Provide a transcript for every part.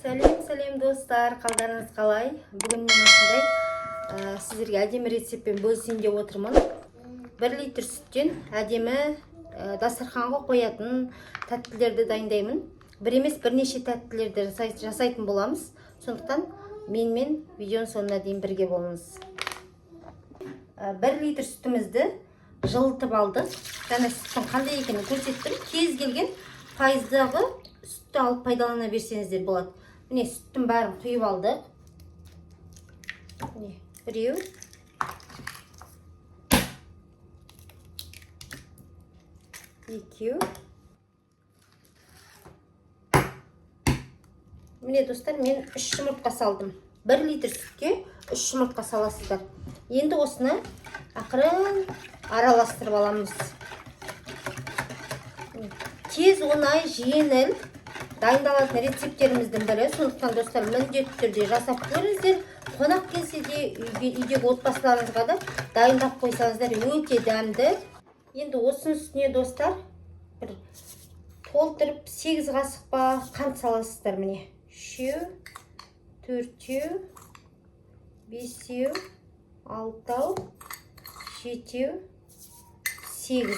Сәлем достар, қалдарыңыз қалай? Бүгін мен осындай сіздерге әдемі рецептпен бөлісейін деп отырмын. 1 литр сүттен әдемі дастарханға қоятын тәттілерді дайындаймын. Бір емес бірнеше тәттілерді жасайтын боламыз. Сондықтан менімен видеоның соңына дейін бірге болыңыз. 1 литр сүтімізді жылытып алдық. Жаңа сүттің қандай екенін көрсеттім. Кез келген пайыздағы сүтті алып пайдалана берсеңіздер болады. Міне сүттің бәрін құйып алдық. Міне біреу. Екеу. Міне достар, мен 3 жұмыртқа салдым. 1 литр сүтке 3 жұмыртқа саласыздар. Енді осыны ақырын араластырып аламыз. Тез, оңай, жеңіл дайындалатын рецептеріміздің бірі. Сондықтан достар, міндетті түрде жасап көріңіздер. Қонақ келсе де, үйдегі отбасыларыңызға да дайындап қойсаңыздар, өте дәмді. Енді осының үстіне достар, бір толтырып 8 қасық па қант саласыздар. Міне 3, 4, 5, 6, 7, 8.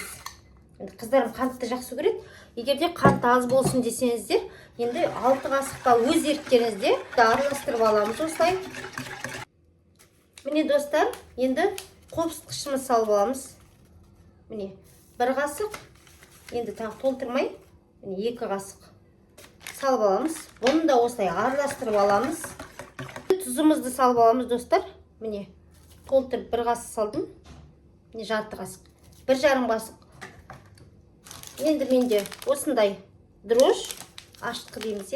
Қыздарым қантты жақсы көреді. Егерде қант аз болсын десеңіздер, енді 6 қасыққа өз еріктеріңізде араластырып аламыз осылай. Міне достар, енді қопсытқышымыз салып аламыз. Міне 1 қасық, енді тағы толтырмай, міне 2 қасық салып аламыз. Бұны да осылай араластырып аламыз. Тұзымызды салып аламыз достар. Міне толтырып 1 қасық салдым. Міне жарты қасық, 1,5 қасық. Енді менде осындай дрож, ашытқы дейміз,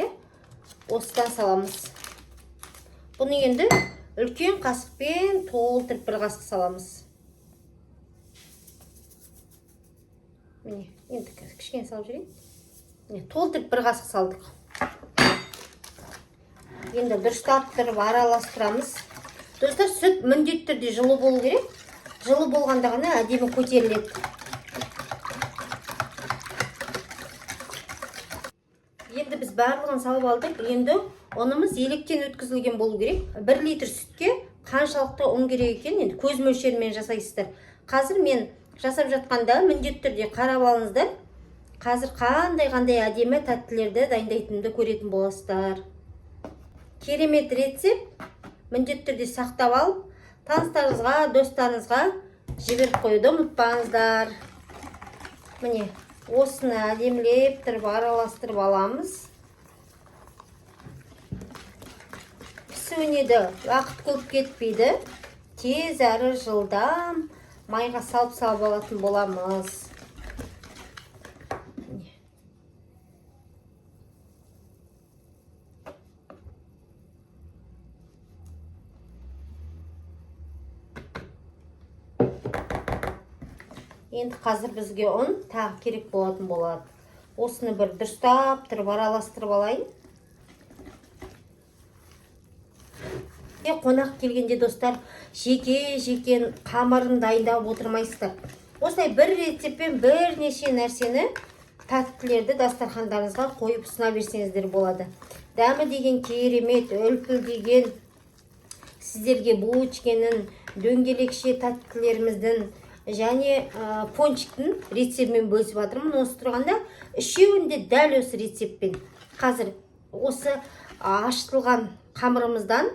осыдан саламыз. Бұны енді үлкен қасықпен толтырып 1 қасық саламыз. Міне, енді кішкене салып жүрейін. Міне, толтырып 1 қасық салдық. Енді дұрыстап тұрып араластырамыз. Достар, сүт міндетті түрде жылы болу керек. Жылы болғанда ғана әдемі көтеріледі. Енді біз барлығын салып алдық. Енді ұнымыз електен өткізілген болу керек. 1 литр сүтке қаншалықты ұн керек екен, енді көз мөлшерімен жасайсыздар. Қазір мен жасап жатқанда міндетті түрде қарап алыңыздар. Қазір қандай әдемі тәттілерді дайындайтынымды көретін боласыздар. Керемет рецепт. Міндетті түрде сақтап алып, таныстарыңызға, достарыңызға жіберіп қоюды ұмытпаңыздар. Міне, осыны әдемілеп тұрып араластырып аламыз. Пісуіне де уақыт көп кетпейді. Тез әрі жылдам майға салып алатын боламыз. Енді қазір бізге ұн тағы керек болатын болады. Осыны бір дұрыстап тұрып араластырып алайын. Қонақ келгенде достар, жеке қамырын дайындап отырмайсыздар. Осылай бір рецеппен бірнеше нәрсені, тәттілерді дастархандарыңызға қойып ұсына берсеңіздер болады. Дәмі деген керемет, үлпілдеген, сіздерге булочканың, дөңгелекше тәттілеріміздің және пончиктің рецептімен бөлісіп жатырмын. Осы тұрғанда үшеуінде дәл осы рецептпен. Қазір осы ашытылған қамырымыздан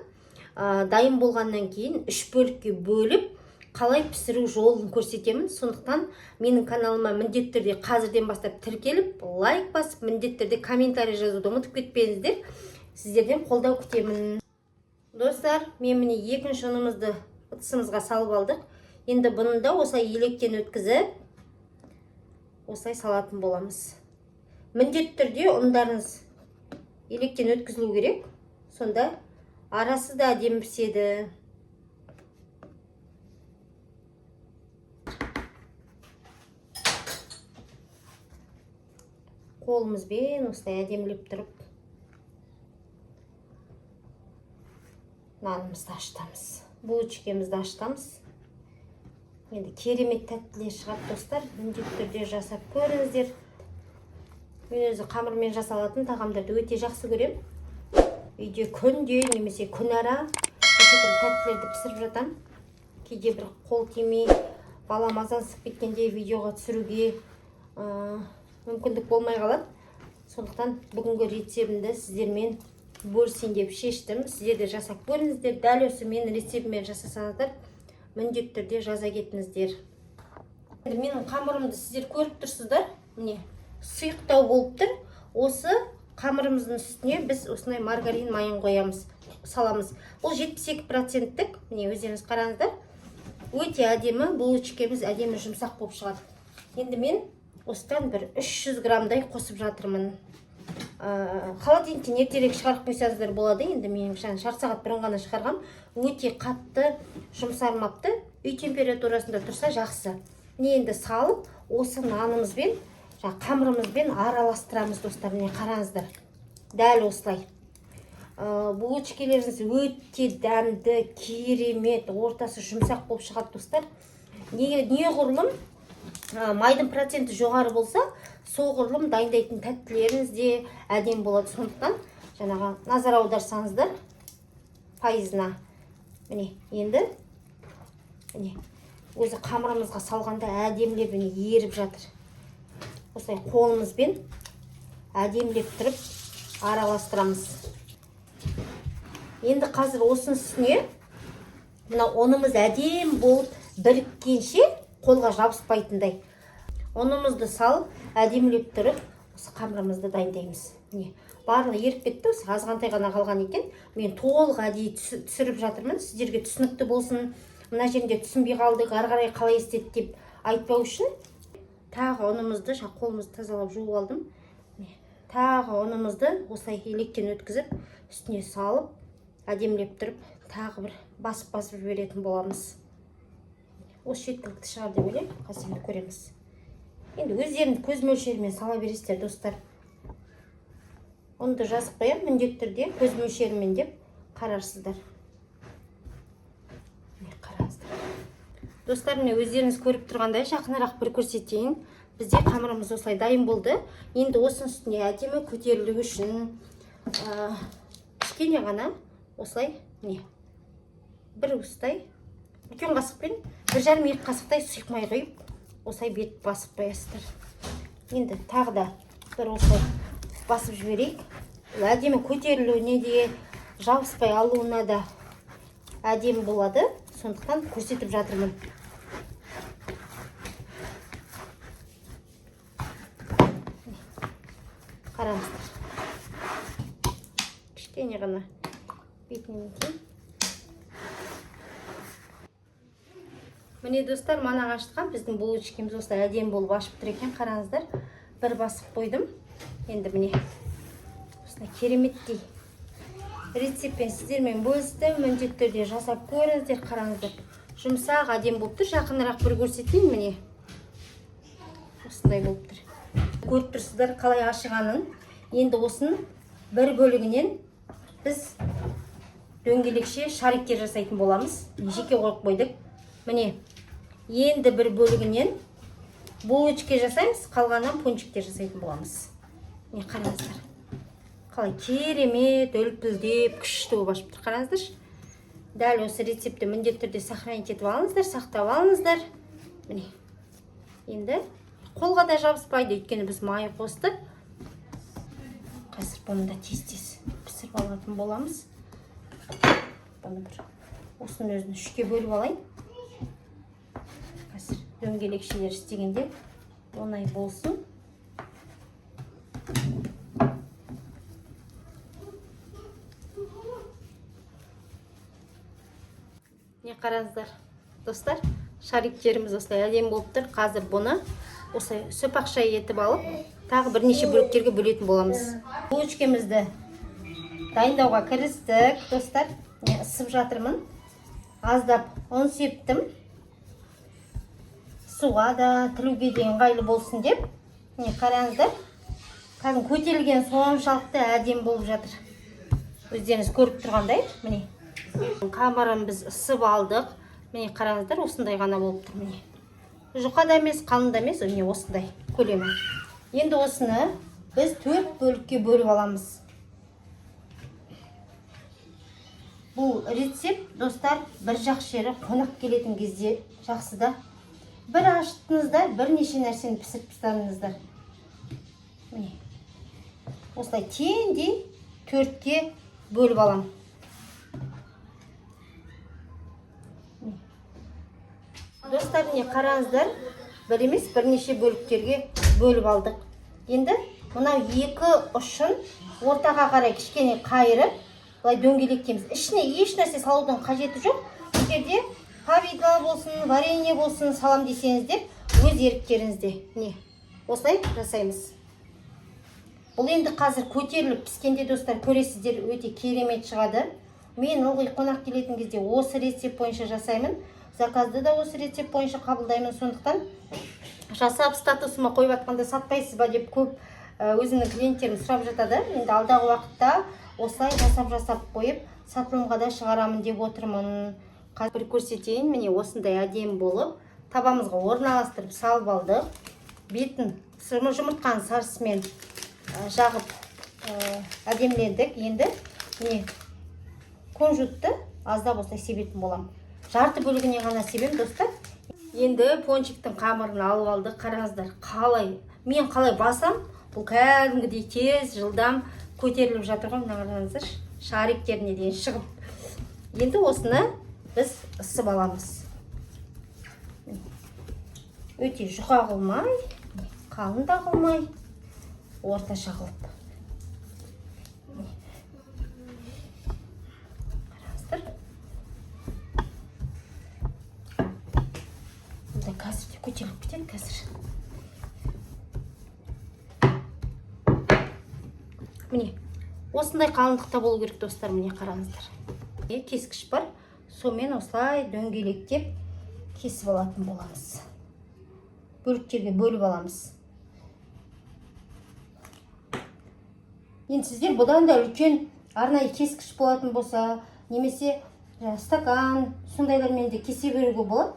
дайын болғаннан кейін 3 бөлікке бөліп, қалай пісіру жолын көрсетемін. Сондықтан менің каналыма міндетті түрде қазірден бастап тіркеліп, лайк басып, міндетті түрде комментарий жазуды ұмытып кетпеңіздер. Сіздерден қолдау күтемін. Достар, мен міне 2-ші ұнымызды ыдысымызға салып алдық. Енді бұны да осылай електен өткізіп, осылай салатын боламыз. Міндетті түрде ұндарыңыз електен өткізілу керек. Сонда арасы да әдемі піседі. Қолымызбен осылай әдемілеп тұрып, нанымызды ашытамыз. Булочкамызды ашытамыз. Енді керемет тәттілер шығады достар. Міндетті түрде жасап көріңіздер. Мен өзі қамырмен жасалатын тағамдарды өте жақсы көремін. үйде күнде немесе күнара неше түрлі тәттілерді пісіріп жатам. Кейде бір қол тимей, балам азансып кеткенде видеоға түсіруге мүмкіндік болмай қалады. Сондықтан бүгінгі рецептімді сіздермен бөлісейін деп шештім. Сіздер де жасап көріңіздер. Дәл осы менің рецептіммен жасасаңыздар, міндетті түрде жаза кетіңіздер. Менің қамырымды сіздер көріп тұрсыздар. Міне, сұйықтау болып тұр. Осы қамырымыздың үстіне біз осындай маргарин майын қоямыз, саламыз. Бұл 72%-тік. Міне, өздеріңіз қараңыздар. Өте әдемі, булочкамыз әдемі жұмсақ болып шығады. Енді мен осыдан бір 300 граммдай қосып жатырмын. Холодильниктен ертерек шығарып қойсаңыздар болады. Енді мен жарты сағат бұрын ғана шығарғам. Өте қатты жұмсармапты. Үй температурасында тұрса жақсы. Міне енді салып, осы нанымызбен, қамырымызбен араластырамыз, достар. Міне қараңыздар. Дәл осылай. Булочкаларыңыз өте дәмді, керемет, ортасы жұмсақ болып шығады, достар. Неғұрлым майдың проценті жоғары болса, соғұрлым дайындайтын тәттілеріңіз де әдем болады. Сондықтан жаңаға назар аударсаңыздар пайызына. Міне, енді өзі қамырымызға салғанда әдемлеп еріп жатыр. Осылай қолымызбен әдемлеп тұрып араластырамыз. Енді қазір осының үстіне мына ұнымыз әдем болып біріккенше қолға жабыспайтындай ұнымызды салып әдемлеп тұрып осы қамырымызды дайындаймыз. Міне, барлығы еріп кетті, осы азғантай ғана қалған екен. Мен толық әдейі түсіріп жатырмын, сіздерге түсінікті болсын. Мына жерінде түсінбей қалдық, ары қарай қалай істеді деп айтпау үшін. Тағы ұнымызды, қолымызды тазалап жуып алдым. Тағы ұнымызды осылай електен өткізіп, үстіне салып, әдемлеп тұрып, тағы бір басып жіберетін боламыз. Осы жеткілікті шығар деп ойлаймын. Қазір көреміз. Енді өздеріңіз көз мөлшерімен сала бересіздер, достар. Оны да жазып қоям, міндетті түрде көз мөлшерімен деп қарарсыздар. Қараңыздар. Достар, міне өздеріңіз көріп тұрғандай жақынырақ бір көрсетейін. Бізде қамырымыз осылай дайын болды. Енді осының үстіне әдемі көтерілу үшін кішкене ғана осылай, міне, бір уыстай үлкен қасықпен 1,5-2 қасықтай сұйық май құйып, осылай бет басып қоясыздар. Енді тағы да бір осылай басып жіберейік. Әдемі көтерілуіне де, жабыспай алуына да әдемі болады. Сондықтан көрсетіп жатырмын. Қараңыздар. Кішкене ғана бетінен кейін. Міне, достар, мана ашытқан біздің булочкамыз осылай әдемі болып ашып тұр екен. Қараңыздар, бір басып қойдым. Енді міне осылай кереметтей рецептпен сіздермен бөлістім. Міндетті түрде жасап көріңіздер. Қараңыздар, жұмсақ әдемі болып тұр. Жақынырақ бір көрсетейін, міне осындай болып тұр. Көріп тұрсыздар қалай ашығанын. Енді осының бір бөлігінен біз дөңгелекше шариктер жасайтын боламыз. Жеке қойып қойдық. Міне, енді бір бөлігінен булочка жасаймыз, қалғаннан пончиктер жасайтын боламыз. Міне, қараңыздар. Қалай керемет, үлпілдеп, күшті болып ашып тұр. Қараңыздар. Дәл осы рецепті міндетті түрде сохранить етіп алыңыздар, сақтап алыңыздар. Міне. Енді қолға да жабыспайды, өйткені біз май қостық. Қазір бұны да тез-тез пісіріп алатын боламыз. Бұны бір осының өзін 3-ке бөліп алайын. Қазір дөңгелекшелер істегенде оңай болсын. Не қараңыздар, достар, шариктеріміз осылай әдемі болып тұр. Қазір бұны осылай сөпақша етіп алып, тағы бірнеше бөліктерге бөлетін боламыз. Булочкамызды дайындауға кірістік, достар. Ысып жатырмын. Аздап ұн септім. Суға да, тілуге де ыңғайлы болсын деп. Міне қараңыздар. Қазір көтерілген соншалықты әдемі болып жатыр. Өздеріңіз көріп тұрғандай, міне. Қамырын біз ысып алдық. Міне қараңыздар, осындай ғана болып тұр, міне. Жұқа да емес, қалың да емес, міне осындай көлемі. Енді осыны біз 4 бөлікке бөліп аламыз. Бұл рецепт, достар, бір жақсы жері қонақ келетін кезде жақсы да. Бір аштыңызда бірнеше нәрсені пісіріп тастадыңыздар. Міне. Осылай теңдей 4-ке бөліп алам. Достар, міне қараңыздар, бір емес бірнеше бөліктерге бөліп алдық. Енді мынау екі ұшын ортаға қарай кішкене қайырып, былай дөңгелектеміз. Ішіне еш нәрсе салудың қажеті жоқ. Егерде повидла болсын, варенье болсын салам десеңіздер, өз еріктеріңізде. Не? Осылай жасаймыз. Бұл енді қазір көтеріліп піскенде, достар, көресіздер, өте керемет шығады. Мен ылғи қонақ келетін кезде осы рецепт бойынша жасаймын. Заказды да осы рецепт бойынша қабылдаймын. Сондықтан жасап статусыма қойып атқанда сатпайсыз ба деп көп өзімнің клиенттерім сұрап жатады. Енді алдағы уақытта осылай жасап қойып сатылымға да шығарамын деп отырмын. Қазір көрсетейін. Міне осындай әдемі болып табамызға орналастырып салып алдық. Бетін жұмыртқаның сарысымен жағып әдеміледік. Енді міне кунжутты аздап осылай себетін болам. Жарты бөлігіне ғана себем, достар. Енді пончиктің қамырын алып алдық. Қараңыздар, қалай мен қалай басам, бұл кәдімгідей тез, жылдам көтеріліп жатыр ғой. Мына қараңыздар, шариктеріне дейін шығып. Енді осыны біз ысып аламыз. Өте жұқа қылмай, қалың да қылмай, орташа қылып. Қараңыздар. Бұнда қазір де көтеріліп кетеді қазір. Міне, осындай қалыңдықта болу керек, достар. Міне қараңыздар. Кескіш бар. Сонымен осылай дөңгелектеп кесіп алатын боламыз. Бөліктерге бөліп аламыз. Енді сіздер бұдан да үлкен арнайы кескіш болатын болса, немесе стакан, сондайлармен де кесе беруге болады.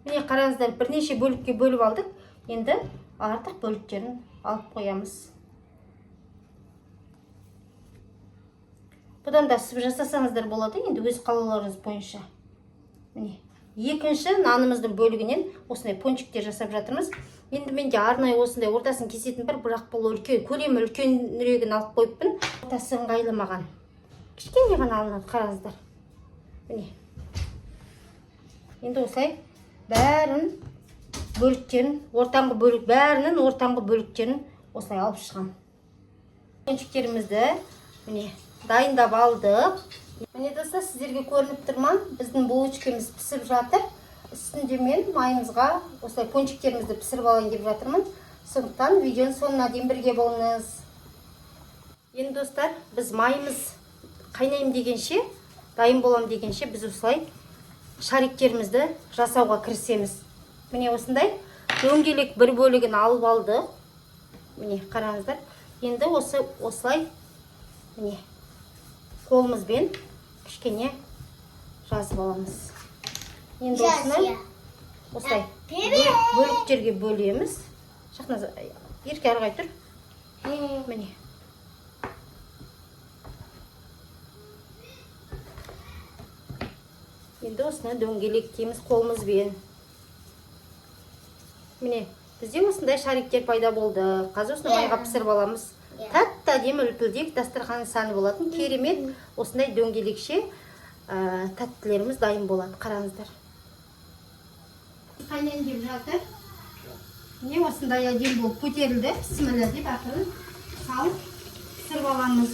Міне қараңыздар, бірнеше бөлікке бөліп алдық. Енді артық бөліктерін алып қоямыз. Бұдан да сіп жасасаңыздар болады, енді өз қалауларыңыз бойынша. Міне, екінші нанымыздың бөлігінен осындай пончиктер жасап жатырмыз. Енді менде арнайы осындай ортасын кесетін бірақ бұл үлкен, көлемі үлкенірегін алып қойыппын. Ортасы ыңғайлымаған. Кішкене ғана алынады, қараңыздар. Міне. Енді осылай бәрін бөліктерін, бәрінің ортаңғы бөліктерін осылай алып шығам. Пончиктерімізді міне дайындап алдық. Міне достар, сіздерге көрініп тұрман, біздің булочкамыз пісіп жатыр. Үстінде мен майымызға осылай пончиктерімізді пісіріп алайын деп жатырмын. Сондықтан видеоның соңына дейін бірге болыңыз. Енді достар, біз майымыз қайнайым дегенше, дайын болам дегенше, біз осылай шариктерімізді жасауға кірісеміз. Міне осындай дөңгелек бір бөлігін алып алды. Міне қараңыздар. Енді осылай міне қолымызбен кішкене жазып аламыз. Енді осылай бөліктерге бөлеміз. Шақназ, ерке арғай тұр. Міне. Енді осыны дөңгелектейміз қолымызбен. Міне, бізде осындай шариктер пайда болды. Қазір осыны майға пісіріп аламыз. Тәтті әдемі үлпілдек дастарханның сәні болатын. Керемет осындай дөңгелекше тәттілеріміз дайын болады. Қараңыздар. Қайнайын деп жатыр. Міне осындай әдемі болып көтерілді. Бісміллә деп ақырын салып пісіріп аламыз.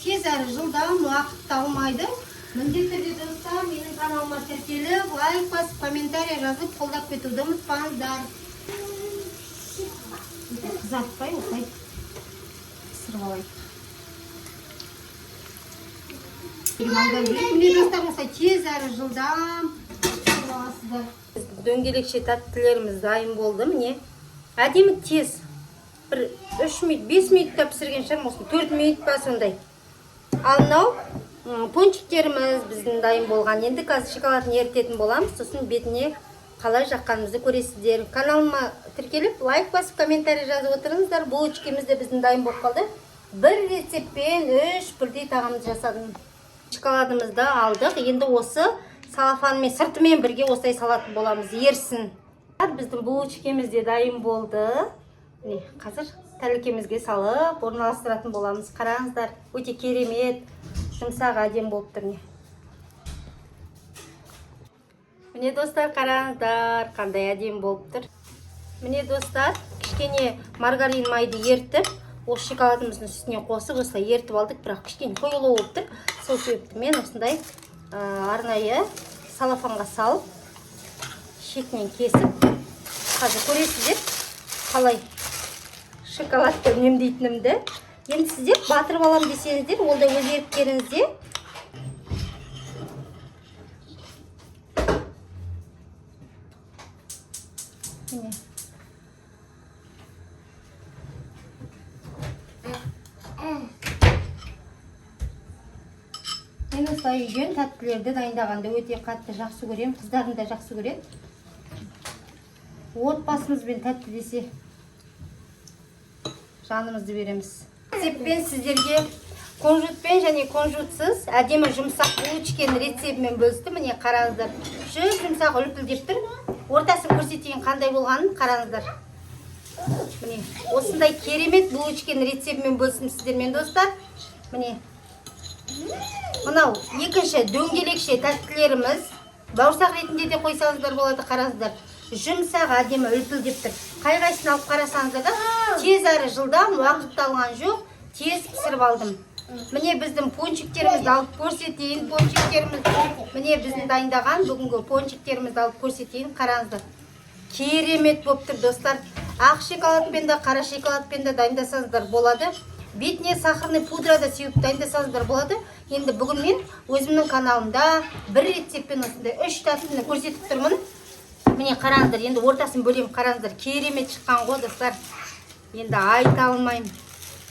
Тез әрі жылдам, уақыт алмайды. Міндетті түрде достар, менің каналыма тіркеліп, лайк басып, комментарий жазып, қолдап кетуді ұмытпаңыздар. Қызартпай осылай пісіріп алайық. Міне достар, осылай тез әрі жылдам пісіріп аласыздар. Дөңгелекше тәттілеріміз дайын болды. Міне әдемі тез. Бір 3 минут, 5 минутта пісірген шығармын, 4 минут па сондай. Ал мынау пончиктеріміз біздің дайын болған. Енді қазір шоколадын ерітетін боламыз. Сосын бетіне қалай жаққанымызды көресіздер. Каналыма тіркеліп, лайк басып, комментарий жазып отырыңыздар. Булочкамыз да біздің дайын болып қалды. Бір рецептпен 3 бірдей тағамды жасадым. Шоколадымызды алдық. Енді осы салафанмен сыртымен бірге осылай салатын боламыз, ерсін. Біздің булочкамыз де дайын болды. Міне, қазір тәлкемізге салып, орналастыратын боламыз. Қараңыздар, өте керемет, жұмсақ әдем болып тұр. Міне достар, қараңыздар, қандай әдем болып тұр. Міне достар, кішкене маргарин майды ертіп, осы шоколадымыздың үстіне қосып, осылай ертіп алдық, бірақ кішкене қоюлы болып тұр. Сол себепті мен осындай арнайы салафанға салып, шетінен кесіп, қазір көресіздер, қалай шоколадты үнемдейтінімді. Енді сіздер батырып алам десеңіздер, ол да өз еріктеріңізде. Міне. Мен осылай үйден тәттілерді дайындағанды өте қатты жақсы көрем, қыздарым да жақсы көреді. Отбасымызбен тәтті десе жанымызды береміз. Рецептпен сіздерге конжутпен және конжутсыз әдемі жұмсақ булочканың рецептімен бөлістім. Міне қараңыздар, жұмсақ үлпілдеп тұр. Ортасын көрсетейін қандай болғанын қараңыздар. Міне осындай керемет булочканың рецептімен бөлістім сіздермен достар. Міне мынау екінші дөңгелекше тәттілеріміз. Бауырсақ ретінде де қойсаңыздар болады, қараңыздар. Жұмсақ әдемі үлпілдеп тұр. Қай-қайсын алып қарасаңыздар да тез әрі жылдам, уақытты алған жоқ, тез пісіріп алдым. Міне біздің пончиктерімізді алып көрсетейін. Міне біздің дайындаған бүгінгі пончиктерімізді алып көрсетейін. Қараңыздар. Керемет болып тұр достар. Ақ шоколадпен де, қара шоколадпен де дайындасаңыздар болады. Бетіне сахарный пудра да сеуіп дайындасаңыздар болады. Енді бүгін мен өзімнің каналымда бір рецептпен осындай 3 тәттіні көрсетіп тұрмын. Міне қараңыздар, енді ортасын бөлем, қараңыздар, керемет шыққан ғой достар. Енді айта алмайым.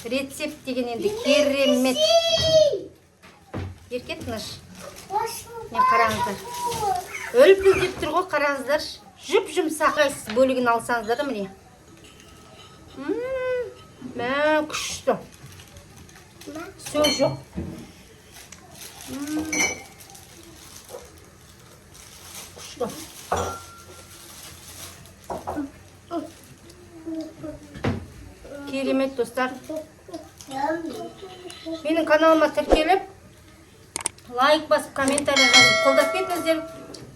Рецепт деген енді керемет. Ерке тыныш. Міне қараңыздар. Үлпілдеп тұр ғой, қараңыздар. Жұп-жұмсақ бөлігін алсаңыздар, міне. Мә, күшті. Сөз жоқ. Күшті. Керемет достар. Менің каналыма тіркеліп, лайк басып, комментарий жазып қолдап кетіңіздер.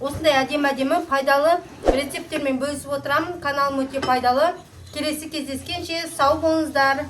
Осындай әдемі пайдалы рецепттермен бөлісіп отырамын. Каналым өте пайдалы. Келесі кездескенше сау болыңыздар.